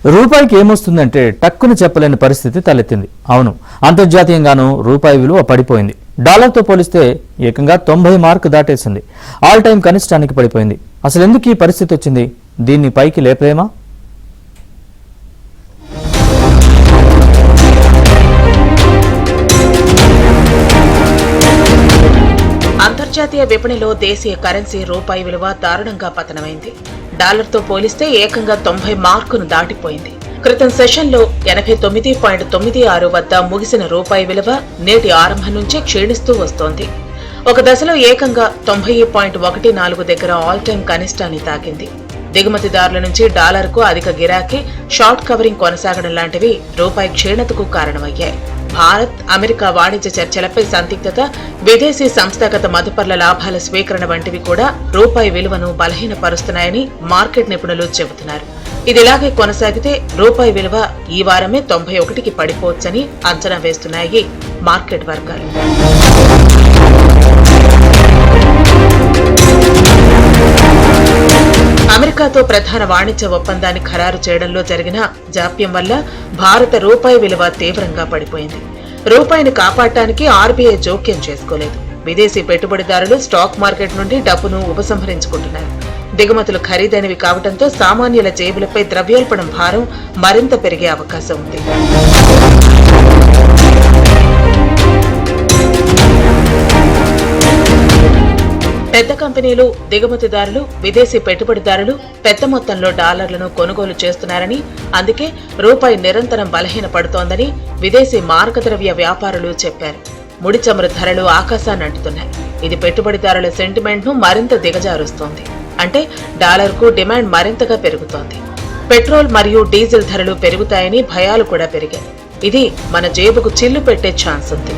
రూపాయికి ఏమొస్తుందంటే టక్కున చెప్పలేని పరిస్థితి తలెత్తింది. అవును, అంతర్జాతీయంగానూ రూపాయి విలువ పడిపోయింది. డాలర్తో పోలిస్తే ఏకంగా 90 మార్కు దాటేసింది. ఆల్ టైం కనిష్టానికి పడిపోయింది. అసలు ఎందుకు ఈ పరిస్థితి వచ్చింది? దీన్ని పైకి లేపలేమా? అంతర్జాతీయ విపణిలో దేశీయ కరెన్సీ రూపాయి విలువ దారుణంగా పతనమైంది. డాలర్తో పోలిస్తే ఏకంగా 90 మార్కును దాటిపోయింది. క్రితం సెషన్లో 89.96 వద్ద ముగిసిన రూపాయి విలువ నేటి ఆరంభం నుంచే క్షీణిస్తూ వస్తోంది. ఒక దశలో ఏకంగా 90.14 దగ్గర ఆల్ టైం కనిష్టాన్ని తాకింది. దిగుమతిదారుల నుంచి డాలర్కు అధిక గిరాకీ, షార్ట్ కవరింగ్ కొనసాగడం లాంటివి రూపాయి క్షీణతకు కారణమయ్యాయి. భారత్, అమెరికా వాణిజ్య చర్చలపై సందిగ్ధత, విదేశీ సంస్థాగత మదుపర్ల లాభాల స్వీకరణ వంటివి కూడా రూపాయి విలువను బలహీనపరుస్తున్నాయని మార్కెట్ నిపుణులు చెబుతున్నారు. ఇదిలాగే కొనసాగితే రూపాయి విలువ ఈ వారమే 91కి పడిపోవచ్చని అంచనా వేస్తున్నాయి మార్కెట్ వర్గాలు. అమెరికాతో ప్రధాన వాణిజ్య ఒప్పందాన్ని ఖరారు చేయడంలో జరిగిన జాప్యం వల్ల భారత రూపాయి విలువ తీవ్రంగా పడిపోయింది. రూపాయిని కాపాడటానికి ఆర్బీఐ జోక్యం చేసుకోలేదు. విదేశీ పెట్టుబడిదారులు స్టాక్ మార్కెట్ నుండి డబ్బును ఉపసంహరించుకుంటున్నారు. దిగుమతులు ఖరీదైనవి కావడంతో సామాన్యుల జేబులపై ద్రవ్యోల్బణం భారం మరింత పెరిగే అవకాశం ఉంది. పెద్ద కంపెనీలు, దిగుమతిదారులు, విదేశీ పెట్టుబడిదారులు పెద్ద మొత్తంలో డాలర్లను కొనుగోలు చేస్తున్నారని, అందుకే రూపాయి నిరంతరం బలహీనపడుతోందని విదేశీ మారకద్రవ్య వ్యాపారులు చెప్పారు. ముడి చమురు ధరలు ఆకాశాన్ని అంటుతున్నాయి. ఇది పెట్టుబడిదారుల సెంటిమెంట్ ను మరింత దిగజారుస్తోంది. అంటే డాలర్కు డిమాండ్ మరింతగా పెరుగుతోంది. పెట్రోల్ మరియు డీజిల్ ధరలు పెరుగుతాయని భయాలు కూడా పెరిగాయి. ఇది మన జేబుకు చిల్లు పెట్టే ఛాన్స్ ఉంది.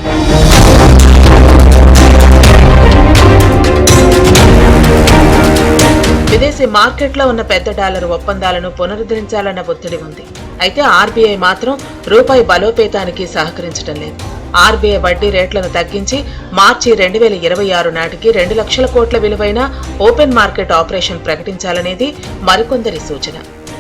విదేశీ మార్కెట్లో ఉన్న పెద్ద డాలర్ ఒప్పందాలను పునరుద్ధరించాలన్న ఒత్తిడి ఉంది. అయితే ఆర్బీఐ మాత్రం రూపాయి బలోపేతానికి సహకరించడం లేదు. ఆర్బీఐ వడ్డీ రేట్లను తగ్గించి మార్చి 2026 నాటికి 2 లక్షల కోట్ల విలువైన ఓపెన్ మార్కెట్ ఆపరేషన్ ప్రకటించాలనేది మరికొందరి సూచన.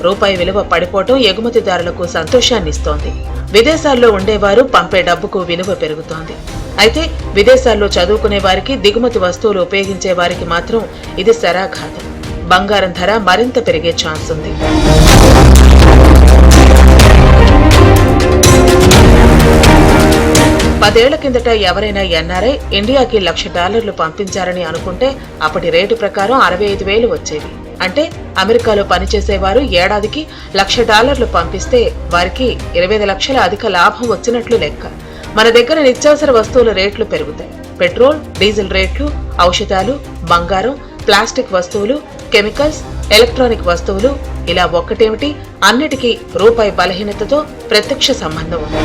రూపాయి విలువ పడిపోవడం ఎగుమతిదారులకు సంతోషాన్నిస్తోంది. విదేశాల్లో ఉండేవారు పంపే డబ్బుకు విలువ పెరుగుతోంది. అయితే విదేశాల్లో చదువుకునే వారికి, దిగుమతి వస్తువులు ఉపయోగించే వారికి మాత్రం ఇది శరాఘాతం. బంగారం ధర మరింత పెరిగే ఛాన్స్ ఉంది. పదేళ్ల కిందట ఎవరైనా ఎన్ఆర్ఐ ఇండియాకి $1,00,000 పంపించారని అనుకుంటే అప్పటి రేటు ప్రకారం 65,000 వచ్చేవి. అంటే అమెరికాలో పనిచేసేవారు ఏడాదికి $1,00,000 పంపిస్తే వారికి 25 లక్షల అధిక లాభం వచ్చినట్లు లెక్క. మన దగ్గర నిత్యావసర వస్తువుల రేట్లు పెరుగుతాయి. పెట్రోల్, డీజిల్ రేట్లు, ఔషధాలు, బంగారం, ప్లాస్టిక్ వస్తువులు, కెమికల్స్, ఎలక్ట్రానిక్ వస్తువులు, ఇలా ఒక్కటేమిటి అన్నిటికీ రూపాయి బలహీనతతో ప్రత్యక్ష సంబంధం ఉంది.